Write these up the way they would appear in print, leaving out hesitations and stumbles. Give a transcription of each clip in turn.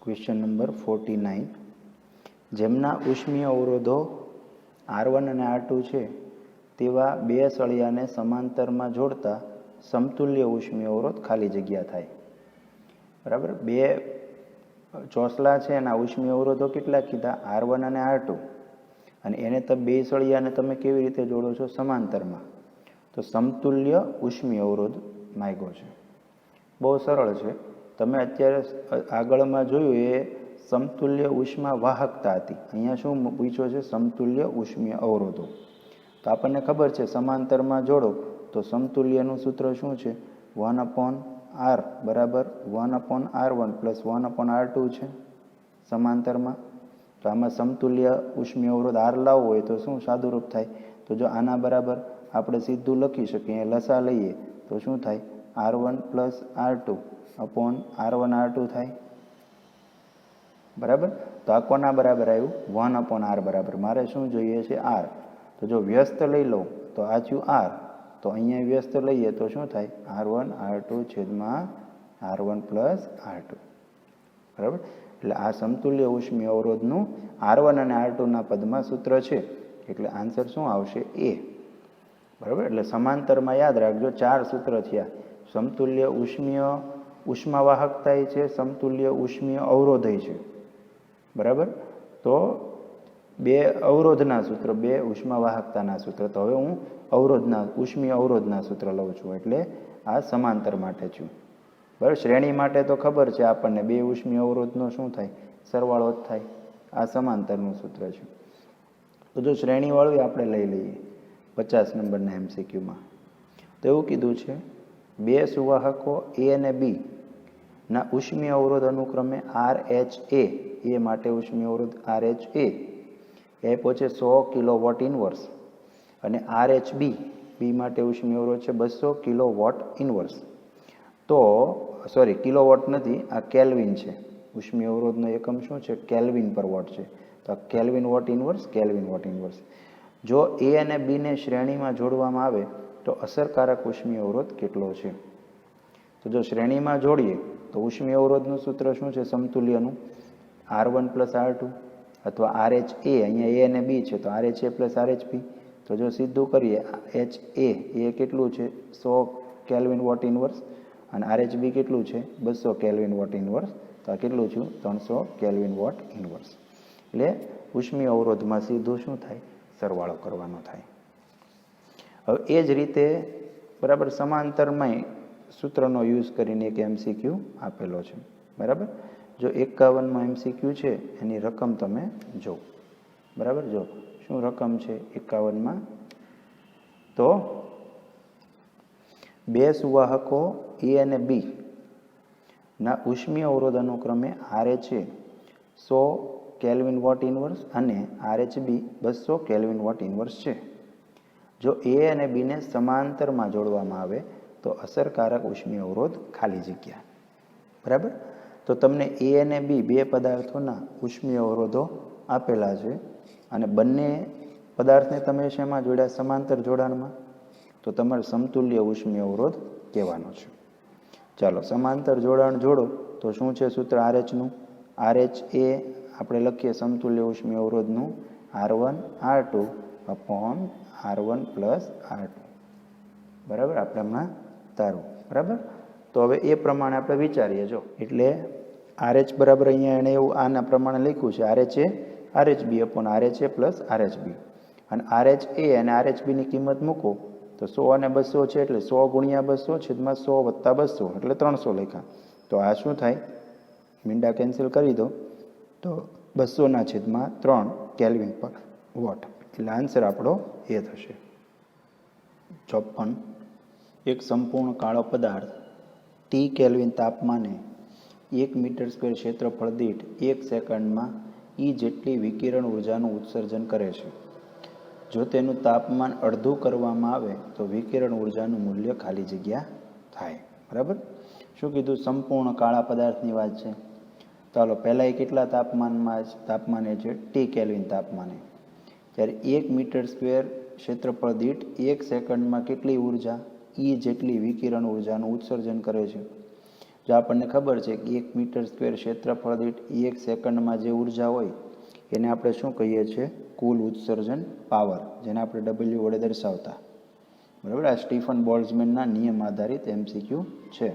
Question number 49. જેમના ઉષ્મીય અવરોધો R1 અને R2 છે તેવા બે સળિયાને સમાંતરમાં જોડતા સમતુલ્ય ઉષ્મીય અવરોધ ખાલી જગ્યા થાય. બરાબર, બે ચોસલા છે એના ઉષ્મીય અવરોધો કેટલા કીધા? R1 અને R2. અને એને તો બે સળિયાને તમે કેવી રીતે જોડો છો? સમાંતરમાં. તો સમતુલ્ય ઉષ્મીય અવરોધ માંગ્યો છે. બહુ સરળ છે. તમે અત્યારે આગળમાં જોયું એ સમતુલ્ય ઉષ્મા વાહકતા હતી. અહીંયા શું પૂછ્યો છે? સમતુલ્ય ઉષ્મીય અવરોધો. તો આપણને ખબર છે સમાંતરમાં જોડો તો સમતુલ્યનું સૂત્ર શું છે? 1/r બરાબર 1/r1 પ્લસ 1/r2 છે સમાંતરમાં. તો આમાં સમતુલ્ય ઉષ્મીય અવરોધ R લાવવો હોય તો શું સાદુરૂપ થાય? તો જો આના બરાબર આપણે સીધું લખી શકીએ, લસા લઈએ તો શું થાય? R1 plus R2 upon R1 R2 થાય. બરાબર. તો આ કોના બરાબર આવ્યું? 1/r બરાબર. મારે શું જોઈએ છે? R. તો જો વ્યસ્ત લઈ લઉં તો આ થયું R. તો અહીંયા વ્યસ્ત લઈએ તો શું થાય? R1 R2 છેદમાં R1 પ્લસ R2. બરાબર. એટલે આ સમતુલ્ય ઉષ્મીય અવરોધનું R1 અને R2ના પદમાં સૂત્ર છે. એટલે આન્સર શું આવશે? એ. બરાબર. એટલે સમાંતરમાં યાદ રાખજો 4 સૂત્ર થયા. સમતુલ્ય ઉષ્મીય ઉષ્માવાહકતા છે, સમતુલ્ય ઉષ્મીય અવરોધ છે. બરાબર. તો બે અવરોધના સૂત્ર, બે ઉષ્માવાહકતાના સૂત્ર. તો હવે હું ઉષ્મીય અવરોધના સૂત્ર લઉં છું. એટલે આ સમાંતર માટે છું. બરાબર. શ્રેણી માટે તો ખબર છે આપણને, બે ઉષ્મીય અવરોધનો શું થાય? સરવાળો જ થાય. આ સમાંતરનું સૂત્ર છે. તો જો શ્રેણીવાળું આપણે લઈ લઈએ 50 નંબરના MCQમાં. તો એવું કીધું છે બે સુવાહકો A અને B ના ઉષ્મીય અવરોધ અનુક્રમે RHA, એ માટે ઉષ્મીય અવરોધ RHA એ પહોંચે 100 કિલોવોટ ઇનવર્સ, અને RHB બી માટે ઉષ્મીય અવરોધ છે 200 કિલોવોટ ઇનવર્સ. તો સોરી, કિલોવોટ નથી, આ કેલ્વિન છે. ઉષ્મીય અવરોધનો એકમ શું છે? કેલ્વિન પર વોટ છે. તો આ kelvin watt inverse, kelvin watt inverse. જો A અને B ને શ્રેણીમાં જોડવામાં આવે તો અસરકારક ઉષ્મીય અવરોધ કેટલો છે? તો જો શ્રેણીમાં જોડીએ તો ઉષ્મીય અવરોધનું સૂત્ર શું છે? સમતુલ્યનું R1 પ્લસ R2 અથવા RHA, અહીંયા A અને B છે તો RHA પ્લસ RHB. તો જો સીધું કરીએ, HA એ કેટલું છે? 100 કેલ્વિન વોટ ઇનવર્સ, અને RHB કેટલું છે? 200 કેલ્વિન વોટ ઇનવર્સ. તો આ કેટલું છું? 300 કેલ્વિન વોટ ઇનવર્સ. એટલે ઉષ્મીય અવરોધમાં સીધું શું થાય? સરવાળો કરવાનો થાય. હવે એ જ રીતે બરાબર સમાંતરમાંય સૂત્રનો યુઝ કરીને એક MCQ આપેલો છે. બરાબર. જો 51માં MCQ છે એની રકમ તમે જો. બરાબર. જો શું રકમ છે 51માં? તો બે સુવાહકો A અને B ના ઉષ્મીય અવરોધ અનુક્રમે RHA 100 કેલ્વિન વોટ ઇનવર્સ અને RHB 200 કેલ્વિન વોટ ઇનવર્સ છે. જો A અને B ને સમાંતરમાં જોડવામાં આવે તો અસરકારક ઉષ્મીય અવરોધ ખાલી જગ્યા. બરાબર. તો તમને A અને B બે પદાર્થોના ઉષ્મીય અવરોધો આપેલા છે, અને બંને પદાર્થને તમે શેમાં જોડ્યા? સમાંતર જોડાણમાં. તો તમારે સમતુલ્ય ઉષ્મીય અવરોધ કહેવાનો છે. ચાલો, સમાંતર જોડાણ જોડો તો શું છે સૂત્ર RH નું? RH એ આપણે લખીએ સમતુલ્ય ઉષ્મીય અવરોધનું R1 R2 upon R1 plus R2. બરાબર. આપણે હમણાં તારું. બરાબર. તો હવે એ પ્રમાણે આપણે વિચારીએ. જો એટલે RH બરાબર અહીંયા એણે એવું આના પ્રમાણે લખ્યું છે RHA RHB upon RHA plus RHB. અને RHA અને RHBની કિંમત મૂકો તો 100 અને 200 છે એટલે 100 ગુણ્યા 200 છેદમાં 100 વત્તા 200 એટલે 300 લખ્યા. તો આ શું થાય? મીંડા કેન્સલ કરી દો તો 200 છેદમાં 3 કેલ્વિન પર વોટ. એટલે આન્સર આપણો એ થશે 54. એક સંપૂર્ણ કાળો પદાર્થ T કેલ્વિન તાપમાને 1 મીટર સ્ક્વેર ક્ષેત્રફળ દીઠ 1 સેકન્ડમાં E જેટલી વિકિરણ ઉર્જાનું ઉત્સર્જન કરે છે. જો તેનું તાપમાન અડધું કરવામાં આવે તો વિકિરણ ઉર્જાનું મૂલ્ય ખાલી જગ્યા થાય. બરાબર. શું કીધું? સંપૂર્ણ કાળા પદાર્થની વાત છે. ચાલો, પહેલાં એ કેટલા તાપમાને છે? T કેલ્વિન તાપમાને. ત્યારે 1 મીટર સ્ક્વેર ક્ષેત્રફળ દીઠ 1 સેકન્ડમાં કેટલી ઉર્જા? E જેટલી વિકિરણ ઉર્જાનું ઉત્સર્જન કરે છે. જો આપણને ખબર છે કે 1 મીટર સ્ક્વેર ક્ષેત્રફળ દીઠ 1 સેકન્ડમાં જે ઉર્જા હોય એને આપણે શું કહીએ છીએ? કુલ ઉત્સર્જન પાવર, જેને આપણે ડબલ્યુ વડે દર્શાવતા. બરાબર, આ સ્ટીફન બોલ્ટ્ઝમેનના નિયમ આધારિત એમસીક્યુ છે.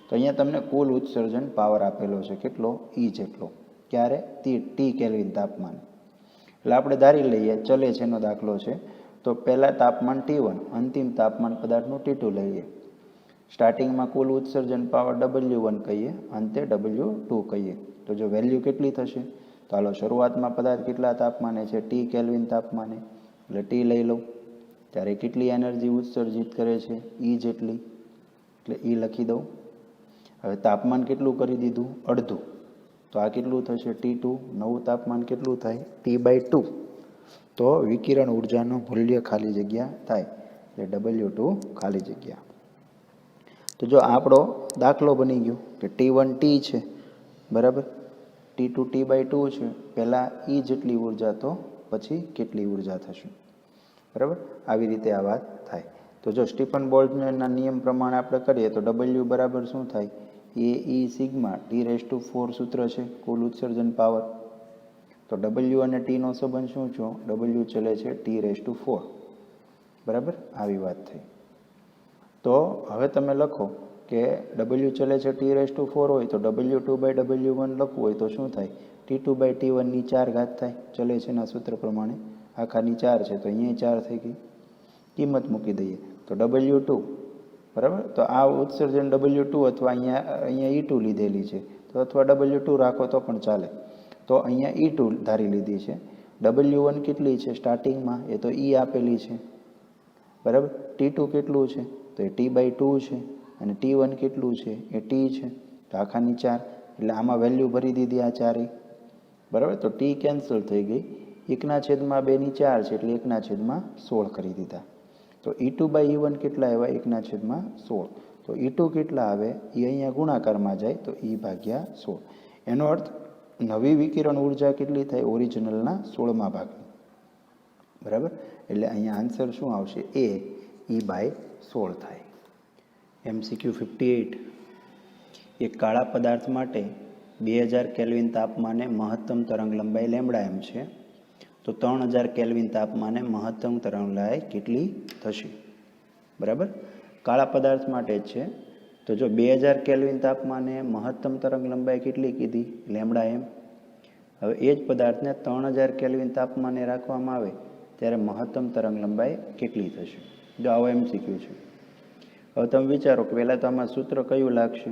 તો અહીંયા તમને કુલ ઉત્સર્જન પાવર આપેલો છે, કેટલો? E જેટલો. ક્યારે? ટી કેલ્વિન તાપમાન. એટલે આપણે ધારી લઈએ, ચલે છે એનો દાખલો છે, તો પહેલાં તાપમાન T1, અંતિમ તાપમાન પદાર્થનું T2 લઈએ. સ્ટાર્ટિંગમાં કુલ ઉત્સર્જન પાવર W1 કહીએ, અંતે W2 કહીએ. તો જો વેલ્યુ કેટલી થશે? તો હાલો, શરૂઆતમાં પદાર્થ કેટલા તાપમાને છે? ટી કેલ્વિન તાપમાને. એટલે ટી લઈ લઉં, ત્યારે કેટલી એનર્જી ઉત્સર્જિત કરે છે? E જેટલી. એટલે E લખી દઉં. હવે તાપમાન કેટલું કરી દીધું? અડધું. તો આ કેટલું થશે? T2. નવું તાપમાન કેટલું થાય? T/2. તો વિકિરણ ઉર્જાનું મૂલ્ય ખાલી જગ્યા થાય, એટલે W2 ખાલી જગ્યા. તો જો આપણો દાખલો બની ગયો કે T1 T છે, બરાબર, T2 T/2 છે. પહેલાં E જેટલી ઉર્જા, તો પછી કેટલી ઉર્જા થશે? બરાબર, આવી રીતે આ વાત થાય. તો જો સ્ટીફન બોલ્ટ્ઝમેનના નિયમ પ્રમાણે આપણે કરીએ તો W બરાબર શું થાય? AE સિગ્મા T⁴ સૂત્ર છે, કુલ ઉત્સર્જન પાવર. તો W અને Tનો સંબંધ શું છે? W ચલે છે T⁴. બરાબર, આવી વાત થઈ. તો હવે તમે લખો કે W ચલે છે T⁴ હોય તો W2/W1 લખવું હોય તો શું થાય? T2/T1 4 ઘાત થાય. ચલે છે એના સૂત્ર પ્રમાણે આખાની 4 છે, તો અહીંયા 4 થઈ ગઈ. કિંમત મૂકી દઈએ તો W2, બરાબર. તો આ ઉત્સર્જન W2 અથવા અહીંયા E2 લીધેલી છે, તો અથવા W2 રાખો તો પણ ચાલે. તો અહીંયા E2 ધારી લીધી છે. W1 કેટલી છે સ્ટાર્ટિંગમાં? એ તો E આપેલી છે, બરાબર. T2 કેટલું છે? તો એ T/2 છે. અને T1 કેટલું છે? એ T છે. તો આખાની 4, એટલે આમાં વેલ્યુ ભરી દીધી આ 4, બરાબર. તો T કેન્સલ થઈ ગઈ. 1/2 4 છે, એટલે 1/16 કરી દીધા. તો E2/E1 કેટલા આવ્યા? 1/16. તો E2 કેટલા આવે? એ અહીંયા ગુણાકારમાં જાય, તો E/16. એનો અર્થ નવી વિકિરણ ઉર્જા કેટલી થાય? ઓરિજિનલના 16મા ભાગની. બરાબર, એટલે અહીંયા આન્સર શું આવશે? એ E/16 થાય. MCQ 58. એક કાળા પદાર્થ માટે 2000 કેલ્વિન તાપમાને મહત્તમ તરંગ લંબાઈ λm છે, તો 3000 કેલ્વિન તાપમાને મહત્તમ તરંગ લંબાઈ કેટલી થશે? બરાબર, કાળા પદાર્થ માટે જ છે. તો જો 2000 કેલ્વિન તાપમાને મહત્તમ તરંગ લંબાઈ કેટલી કીધી? λm. હવે એ જ પદાર્થને 3000 કેલ્વિન તાપમાને રાખવામાં આવે ત્યારે મહત્તમ તરંગ લંબાઈ કેટલી થશે? જો આવો MCQ છે. હવે તમે વિચારો કે પહેલાં તો આમાં સૂત્ર કયું લાગશે?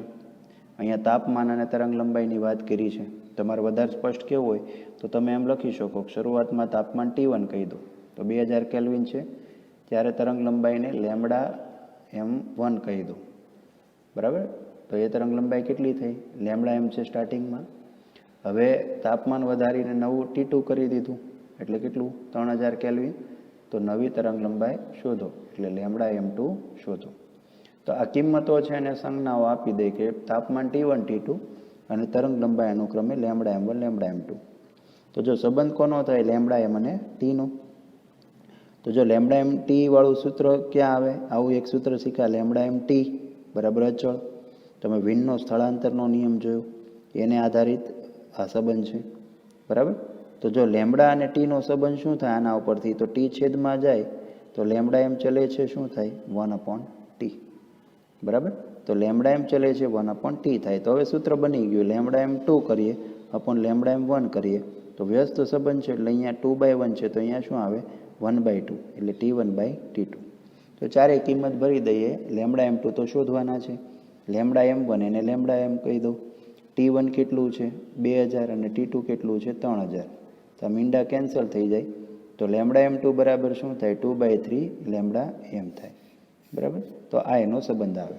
અહીંયા તાપમાન અને તરંગ લંબાઈની વાત કરી છે. તમારે વધારે સ્પષ્ટ કેવું હોય તો તમે એમ લખી શકો કે શરૂઆતમાં તાપમાન T1 કહી દો, તો 2000 કેલ્વિન છે, ત્યારે તરંગ લંબાઈને λm1 કહી દો, બરાબર. તો એ તરંગ લંબાઈ કેટલી થઈ? λm છે સ્ટાર્ટિંગમાં. હવે તાપમાન વધારીને નવું T2 કરી દીધું, એટલે કેટલું? 3000 કેલ્વિન. તો નવી તરંગ લંબાઈ શોધો, એટલે λm2 શોધો. તો આ કિંમતો છે અને સંજ્ઞાઓ આપી દે કે તાપમાન T1 T2 અને તરંગ લંબાઈ અનુક્રમે λm1 λm2. તો જો સંબંધ કોનો થાય? λm અને Tનો. તો જો λmt વાળું સૂત્ર ક્યાં આવે? આવું એક સૂત્ર શીખ્યા, λmt બરાબર અચળ. તમે વિનનો સ્થળાંતરનો નિયમ જોયો, એને આધારિત આ સંબંધ છે, બરાબર. તો જો λ અને Tનો સંબંધ શું થાય આના ઉપરથી? તો T છેદમાં જાય તો λm ચલે છે શું થાય? 1/T, બરાબર. તો λm ચલે છે 1/T થાય. તો હવે સૂત્ર બની ગયું, λm2 કરીએ અપોન λm1 કરીએ તો વ્યસ્ત સંબંધ છે, એટલે અહીંયા 2/1 છે, તો અહીંયા શું આવે? 1/2, એટલે T1/T2. તો ચારેય કિંમત ભરી દઈએ. λm2 તો શોધવાના છે, λm1 એને λm કહી દો. T1 કેટલું છે? 2000 અને T2 કેટલું છે? 3000. તો આ મીંડા કેન્સલ થઈ જાય, તો λm2 બરાબર શું થાય? 2/3 λm થાય, બરાબર. તો આ એનો સંબંધ આવે.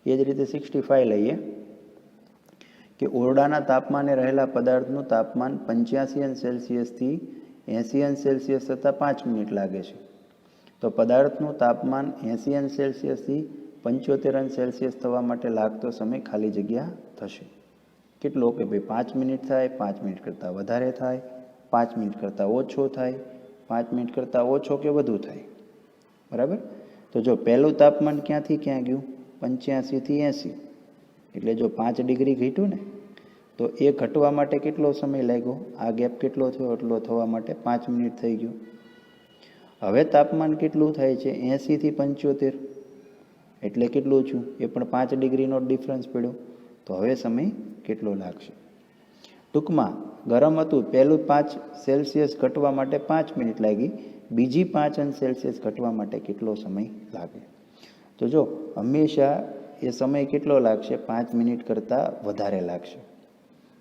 એ જ રીતે 65 લઈએ કે ઓરડાના તાપમાને રહેલા પદાર્થનું તાપમાન 85°C થી 80°C થતાં 5 મિનિટ લાગે છે. તો પદાર્થનું તાપમાન 80°C થી 75°C થવા માટે લાગતો સમય ખાલી જગ્યા થશે કેટલો? કે ભાઈ 5 મિનિટ થાય, 5 મિનિટ કરતાં વધારે થાય, 5 મિનિટ કરતાં ઓછો થાય, 5 મિનિટ કરતાં ઓછો કે વધુ થાય, બરાબર. તો જો પહેલું તાપમાન ક્યાંથી ક્યાં ગયું? 85 થી 80, એટલે જો 5 ડિગ્રી ઘટ્યું ને તો એ ઘટવા માટે કેટલો સમય લાગ્યો? આ ગેપ કેટલો થયો? એટલો થવા માટે 5 મિનિટ થઈ ગયું. હવે તાપમાન કેટલું થાય છે? 80 થી 75, એટલે કેટલું થયું? એ પણ 5 ડિગ્રીનો ડિફરન્સ પડ્યો. તો હવે સમય કેટલો લાગશે? ટૂંકમાં ગરમ હતું પહેલું 5 સેલ્સિયસ ઘટવા માટે 5 મિનિટ લાગી, બીજી 5 અંશ સેલ્સિયસ ઘટવા માટે કેટલો સમય લાગે? તો જો હંમેશા એ સમય કેટલો લાગશે? 5 મિનિટ કરતાં વધારે લાગશે.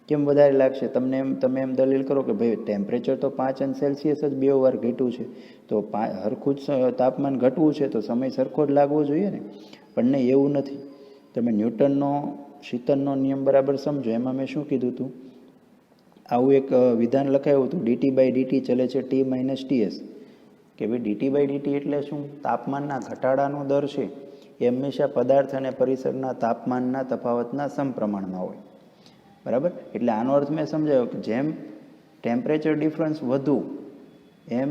કેમ વધારે લાગશે? તમે એમ દલીલ કરો કે ભાઈ ટેમ્પરેચર તો 5 અંશ સેલ્સિયસ જ 2 વાર ઘટ્યું છે, તો સરખું જ તાપમાન ઘટવું છે તો સમય સરખો જ લાગવો જોઈએ ને. પણ નહીં, એવું નથી. તમે ન્યૂટનનો શીતનનો નિયમ બરાબર સમજો. એમાં મેં શું કીધું હતું? આવું એક વિધાન લખાયું હતું, ડીટી બાય ડીટી ચલે છે ટી માઇનસ ટીએસ. કે ભાઈ ડીટી બાય ડીટી એટલે શું? તાપમાનના ઘટાડાનો દર છે એ હંમેશા પદાર્થ અને પરિસરના તાપમાનના તફાવતના સમપ્રમાણમાં હોય. બરાબર? એટલે આનો અર્થ મેં સમજાયો કે જેમ ટેમ્પરેચર ડિફરન્સ વધુ એમ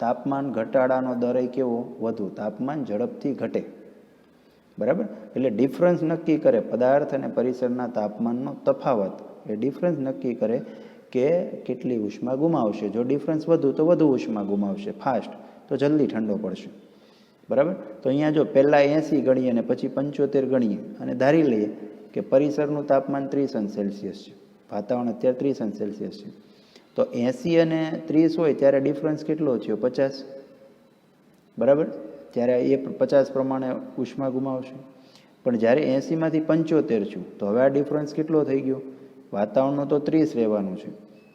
તાપમાન ઘટાડાનો દર કેવો? વધુ. તાપમાન ઝડપથી ઘટે. બરાબર? એટલે ડિફરન્સ નક્કી કરે પદાર્થ અને પરિસરના તાપમાનનો તફાવત. એ ડિફરન્સ નક્કી કરે કે કેટલી ઉષ્મા ગુમાવશે. જો ડિફરન્સ વધુ તો વધુ ઉષ્મા ગુમાવશે, ફાસ્ટ તો જલ્દી ઠંડો પડશે. બરાબર? તો અહીંયા જો પહેલાં 80 ગણીએ અને પછી 75 ગણીએ અને ધારી લઈએ કે પરિસરનું તાપમાન 30 અંશ સેલ્સિયસ છે, વાતાવરણ અત્યારે 30 અંશ સેલ્સિયસ છે, તો 80 અને 30 હોય ત્યારે ડિફરન્સ કેટલો થયો? 50. બરાબર? ત્યારે એ 50 પ્રમાણે ઉષ્મા ગુમાવશે. પણ જ્યારે 80માંથી 75 છું તો હવે આ ડિફરન્સ કેટલો થઈ ગયો? વાતાવરણનું તો 30 રહેવાનું છે,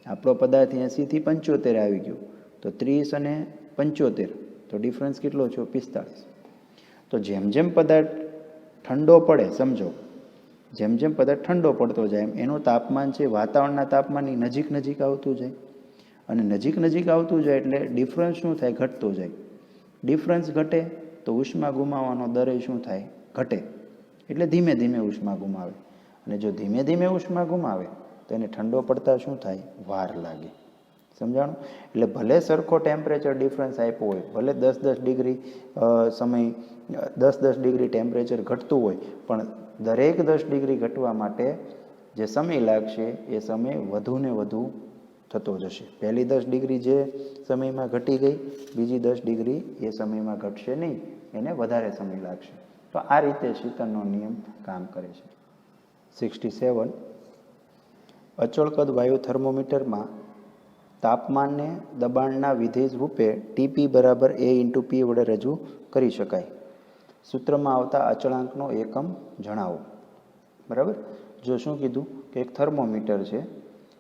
આપણો પદાર્થ 80થી 75 આવી ગયો, તો 30 અને 75 તો ડિફરન્સ કેટલો થયો? 45. તો જેમ જેમ પદાર્થ ઠંડો પડે, સમજો, જેમ જેમ પદાર્થ ઠંડો પડતો જાય એનું તાપમાન છે વાતાવરણના તાપમાનની નજીક નજીક આવતું જાય. અને નજીક નજીક આવતું જાય એટલે ડિફરન્સ શું થાય? ઘટતો જાય. ડિફરન્સ ઘટે તો ઉષ્મા ગુમાવવાનો દર શું થાય? ઘટે. એટલે ધીમે ધીમે ઉષ્મા ગુમાવે. અને જો ધીમે ધીમે ઉષ્મા ગુમાવે તો એને ઠંડો પડતા શું થાય? વાર લાગે. સમજાણું? એટલે ભલે સરખો ટેમ્પરેચર ડિફરન્સ આપ્યો હોય, ભલે 10-10 ડિગ્રી સમય 10-10 ડિગ્રી ટેમ્પરેચર ઘટતું હોય, પણ દરેક 10 ડિગ્રી ઘટવા માટે જે સમય લાગશે એ સમય વધુ ને વધુ થતો જશે. પહેલી 10 ડિગ્રી જે સમયમાં ઘટી ગઈ, બીજી 10 ડિગ્રી એ સમયમાં ઘટશે નહીં, એને વધારે સમય લાગશે. તો આ રીતે શીતનનો નિયમ કામ કરે છે. 67. અચળ કદ વાયુ થર્મોમીટરમાં તાપમાનને દબાણના વિધેય રૂપે ટીપી બરાબર એ ઇન્ટુ પી વડે રજૂ કરી શકાય. સૂત્રમાં આવતા અચળાંકનો એકમ જણાવો. બરાબર? જો શું કીધું કે એક થર્મોમીટર છે,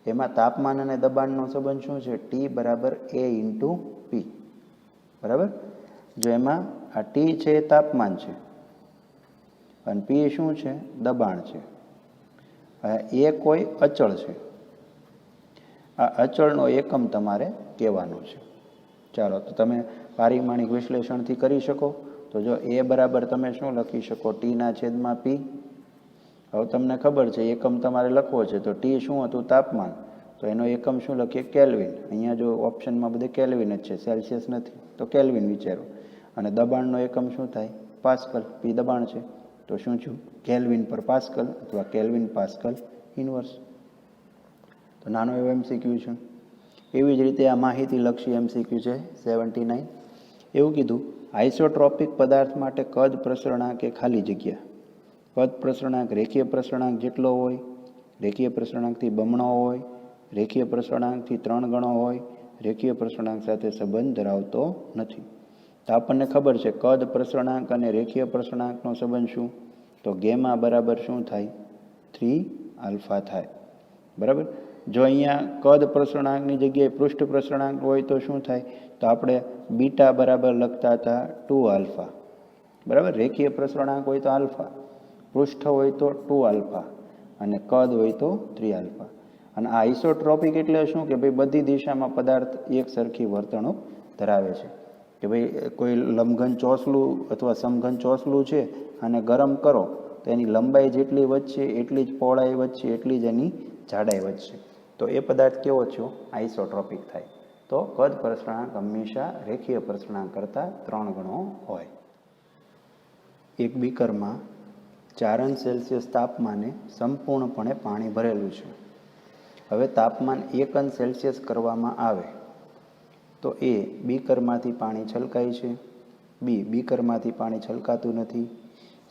એમાં તાપમાન અને દબાણનો સંબંધ શું છે? ટી બરાબર એ ઇન્ટુ પી. બરાબર? જો એમાં આ ટી છે એ તાપમાન છે અને પી શું છે? દબાણ છે. એ કોઈ અચળ છે. આ અચળનો એકમ તમારે કહેવાનો છે. ચાલો, તો તમે પારિમાણિક વિશ્લેષણથી કરી શકો. તો જો એ બરાબર તમે શું લખી શકો? ટીના છેદમાં પી. હવે તમને ખબર છે એકમ તમારે લખવો છે, તો ટી શું હતું? તાપમાન. તો એનો એકમ શું લખીએ? કેલ્વિન. અહીંયા જો ઓપ્શનમાં બધે કેલ્વિન જ છે, સેલ્સિયસ નથી, તો કેલ્વિન વિચારો. અને દબાણનો એકમ શું થાય? પાસ્કલ. પી દબાણ છે તો શું છું? કેલ્વિન પર પાસ્કલ અથવા કેલ્વિન પાસ્કલ ઇન્વર્સ. તો નાનો એવો એમસીક્યુ છે. એવી જ રીતે આ માહિતીલક્ષી એમસીક્યુ છે 79. એવું કીધું, આઇસોટ્રોપિક પદાર્થ માટે કદ પ્રસરણાંક એ ખાલી જગ્યા. કદ પ્રસરણાંક રેખીય પ્રસરણાંક જેટલો હોય, રેખીય પ્રસરણાંકથી બમણો હોય, રેખીય પ્રસરણાંકથી 3 ગણો હોય, રેખીય પ્રસરણાંક સાથે સંબંધ ધરાવતો નથી. તો આપણને ખબર છે કદ પ્રસરણાંક અને રેખીય પ્રસરણાંકનો સંબંધ શું? તો ગેમા બરાબર શું થાય? 3 આલ્ફા થાય. બરાબર? જો અહીંયા કદ પ્રસરણાંકની જગ્યાએ પૃષ્ઠ પ્રસરણાંક હોય તો શું થાય? તો આપણે બીટા બરાબર લખતા હતા 2 આલ્ફા. બરાબર? રેખીય પ્રસરણાંક હોય તો આલ્ફા, પૃષ્ઠ હોય તો 2 આલ્ફા અને કદ હોય તો 3 આલ્ફા. અને આ આઇસોટ્રોપિક એટલે શું? કે ભાઈ બધી દિશામાં પદાર્થ એક સરખી વર્તણૂક ધરાવે છે. કે ભાઈ કોઈ લંબઘન ચોસલું અથવા સમઘન ચોસલું છે અને ગરમ કરો તો એની લંબાઈ જેટલી વધશે એટલી જ પહોળાઈ વધશે, એટલી જ એની જાડાઈ વધશે. તો એ પદાર્થ કેવો થયો? આઇસોટ્રોપિક થાય. તો કદ પ્રસરણાંક હંમેશા રેખીય પ્રસરણાંક કરતાં 3 ગણો હોય. એક બીકરમાં 4 अंश તાપમાને સંપૂર્ણપણે પાણી ભરેલું છે. હવે તાપમાન 1 અંશ સેલ્સિયસ કરવામાં આવે તો એ બીકરમાંથી પાણી છલકાય છે, બી બીકરમાંથી પાણી છલકાતું નથી,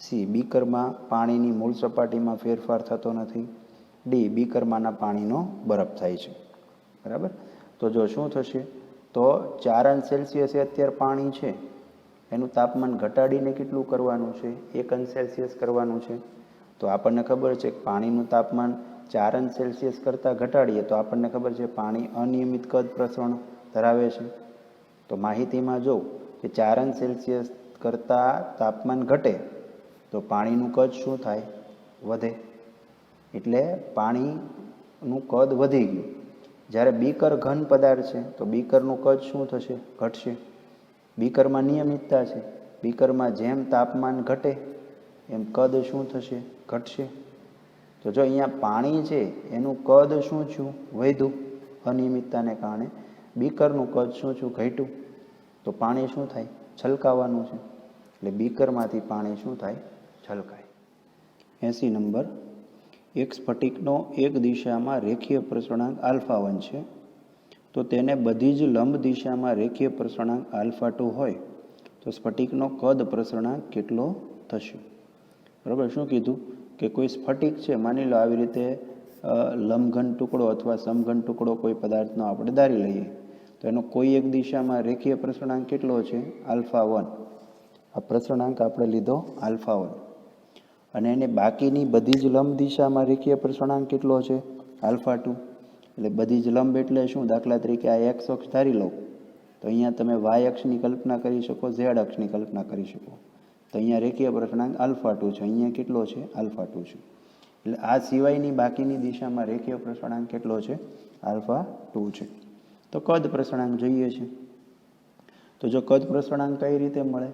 સી બીકરમાં પાણીની મૂળ સપાટીમાં ફેરફાર થતો નથી, ડી બીકરમાંના પાણીનો બરફ થાય છે. બરાબર. તો જો શું થશે, તો 4 અંશ સેલ્સિયસે અત્યારે પાણી છે, એનું તાપમાન ઘટાડીને કેટલું કરવાનું છે, 1 અંશ સેલ્સિયસ કરવાનું છે. તો આપણને ખબર છે કે પાણીનું તાપમાન 4 અંશ સેલ્સિયસ કરતાં ઘટાડીએ તો આપણને ખબર છે પાણી અનિયમિત કદ પ્રસરણ ધરાવે છે. તો માહિતીમાં જો કે 4 અંશ સેલ્સિયસ કરતાં તાપમાન ઘટે તો પાણીનું કદ શું થાય, વધે. એટલે પાણીનું કદ વધી ગયું. જ્યારે બીકર ઘન પદાર્થ છે તો બીકરનું કદ શું થશે, ઘટશે. બીકરમાં નિયમિતતા છે, બીકરમાં જેમ તાપમાન ઘટે એમ કદ શું થશે, ઘટશે. તો જો અહીંયા પાણી છે એનું કદ શું થયું, વધ્યું. અનિયમિતતાને કારણે બીકરનું કદ શું થયું, ઘટ્યું. તો પાણી શું થાય, છલકાવાનું છે. એટલે બીકરમાંથી પાણી શું થાય, છલકાય. 80 નંબર, એક સ્ફટિકનો એક દિશામાં રેખીય પ્રસરણાંક α1 છે તો તેને બધી જ લંબ દિશામાં રેખીય પ્રસરણાંક α2 હોય તો સ્ફટિકનો કદ પ્રસરણાંક કેટલો થશે. બરાબર. શું કીધું કે કોઈ સ્ફટિક છે, માની લો આવી રીતે લંબઘન ટુકડો અથવા સમઘન ટુકડો કોઈ પદાર્થનો આપણે ધારી લઈએ તો એનો કોઈ એક દિશામાં રેખીય પ્રસરણાંક કેટલો છે, α1. આ પ્રસરણાંક આપણે લીધો α1 અને એને બાકીની બધી જ લંબ દિશામાં રેખીય પ્રસરણાંક કેટલો છે, α2. એટલે બધી જ લંબ એટલે શું, દાખલા તરીકે આ એક્સ અક્ષ ધારી લો તો અહીંયા તમે વાય અક્ષની કલ્પના કરી શકો, ઝેડ અક્ષની કલ્પના કરી શકો. તો અહીંયા રેખીય પ્રસરણાંક α2 છે, અહીંયા કેટલો છે, α2 છે. એટલે આ સિવાયની બાકીની દિશામાં રેખીય પ્રસરણાંક કેટલો છે, α2 છે. તો કદ પ્રસરણાંક જોઈએ છે. તો જો કદ પ્રસરણાંક કઈ રીતે મળે,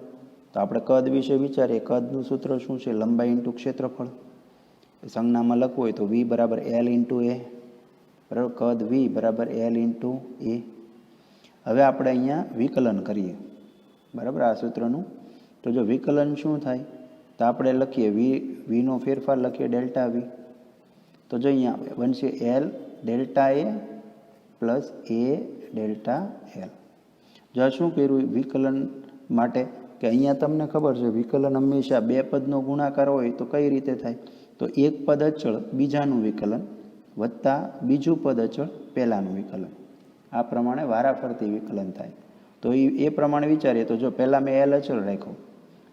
તો આપણે કદ વિશે વિચારીએ. કદનું સૂત્ર શું છે, લંબાઈ ઇન્ટુ ક્ષેત્રફળ. સંજ્ઞામાં લખવું હોય તો v બરાબર L ઇન્ટુ એ. બરાબર. કદ v બરાબર L ઇન્ટુ એ. હવે આપણે અહીંયા વિકલન કરીએ. બરાબર. આ સૂત્રનું તો જો વિકલન શું થાય, તો આપણે લખીએ વીનો ફેરફાર લખીએ ડેલ્ટા વી. તો જો અહીંયા બનશે L ડેલ્ટા એ પ્લસ એ ડેલ્ટા એલ. જો આ શું કર્યું વિકલન માટે, કે અહીંયા તમને ખબર છે વિકલન હંમેશા બે પદનો ગુણાકાર હોય તો કઈ રીતે થાય, તો એક પદ અચળ બીજાનું વિકલન વત્તા બીજું પદ અચળ પહેલાંનું વિકલન. આ પ્રમાણે વારાફરતી વિકલન થાય. તો એ પ્રમાણે વિચારીએ તો જો પહેલાં મેં એલ અચળ રાખ્યો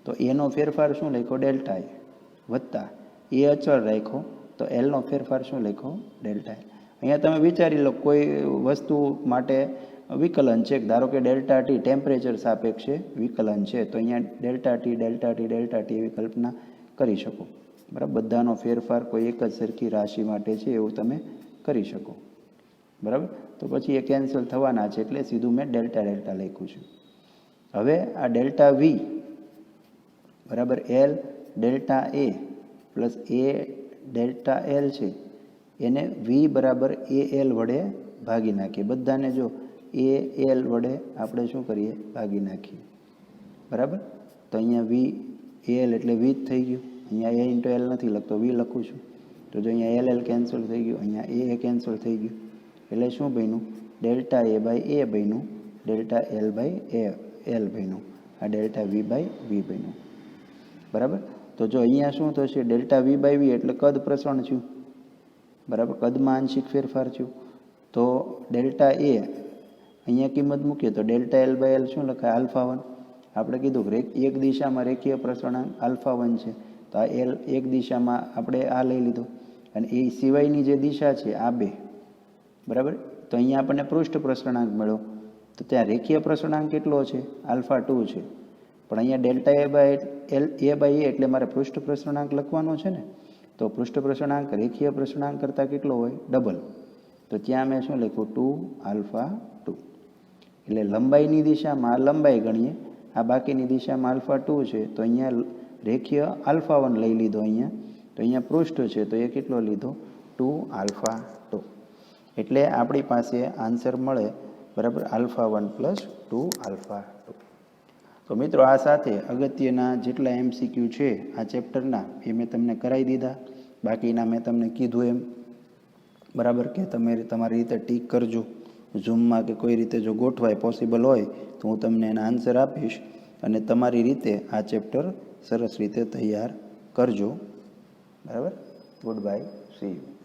તો એનો ફેરફાર શું લખ્યો, ડેલ્ટા એ, વત્તા એ અચળ રાખ્યો તો એલનો ફેરફાર શું લખ્યો, ડેલ્ટા એ. અહીંયા તમે વિચારી લો કોઈ વસ્તુ માટે વિકલન છે, ધારો કે ડેલ્ટા ટી ટેમ્પરેચર સાપેક્ષે વિકલન છે, તો અહીંયા delta T delta T delta T એવી કલ્પના કરી શકો. બરાબર. બધાનો ફેરફાર કોઈ એક જ સરખી રાશિ માટે છે એવું તમે કરી શકો. બરાબર. તો પછી એ કેન્સલ થવાના છે એટલે સીધું મેં ડેલ્ટા ડેલ્ટા લખ્યું છે. હવે આ ડેલ્ટા વી બરાબર એલ ડેલ્ટા એ પ્લસ એ ડેલ્ટા એલ છે એને વી બરાબર એ એલ વડે ભાગી નાખીએ. બધાને જો એ એલ વડે આપણે શું કરીએ, ભાગી નાખીએ. બરાબર. તો અહીંયા વી એલ એટલે વી જ થઈ ગયું. અહીંયા એ ઇન્ટુ એલ નથી લખતો, વી લખું છું. તો જો અહીંયા એલ એલ કેન્સલ થઈ ગયું, અહીંયા એ કેન્સલ થઈ ગયું. એટલે શું બન્યું, ડેલ્ટા એ બાય એ બન્યું, ડેલ્ટા એલ બાય એલ બન્યું, આ ડેલ્ટા વી બાય વી બન્યું. બરાબર. તો જો અહીંયા શું થશે, ડેલ્ટા વી બાય વી એટલે કદ પ્રસરણ થયું. બરાબર. કદમાં આંશિક ફેરફાર થયું. તો ડેલ્ટા એ અહીંયા કિંમત મૂકીએ તો ડેલ્ટા એલ બાય એલ શું લખાય, α1. આપણે કીધું કે એક દિશામાં રેખીય પ્રસરણાંક α1 છે, તો આ એલ એક દિશામાં આપણે આ લઈ લીધો અને એ સિવાયની જે દિશા છે આ બે. બરાબર. તો અહીંયા આપણને પૃષ્ઠ પ્રસરણાંક મળ્યો. તો ત્યાં રેખીય પ્રસરણાંક કેટલો છે, α2 છે. પણ અહીંયા ડેલ્ટા એ બાય એ એટલે મારે પૃષ્ઠ પ્રસરણાંક લખવાનો છે ને. તો પૃષ્ઠ પ્રસરણાંક રેખીય પ્રસરણાંક કરતાં કેટલો હોય, ડબલ. તો ત્યાં મેં શું લખ્યું, 2α2. એટલે લંબાઈની દિશામાં લંબાઈ ગણીએ, આ બાકીની દિશામાં α2 છે, તો અહીંયા રેખીય α1 લઈ લીધો અહીંયા. તો અહીંયા પૃષ્ઠ છે તો એ કેટલો લીધો, 2α2. એટલે આપણી પાસે આન્સર મળે બરાબર α1 + 2α2. તો મિત્રો આ સાથે અગત્યના જેટલા MCQ છે આ ચેપ્ટરના એ મેં તમને કરાવી દીધા. બાકીના મેં તમને કીધું એમ બરાબર કે તમે તમારી રીતે ટીક કરજો. ઝૂમમાં કે કોઈ રીતે જો ગોઠવાય પોસિબલ હોય તો હું તમને એના આન્સર આપીશ અને તમારી રીતે આ ચેપ્ટર સરસ રીતે તૈયાર કરજો. બરાબર. Good bye, C you.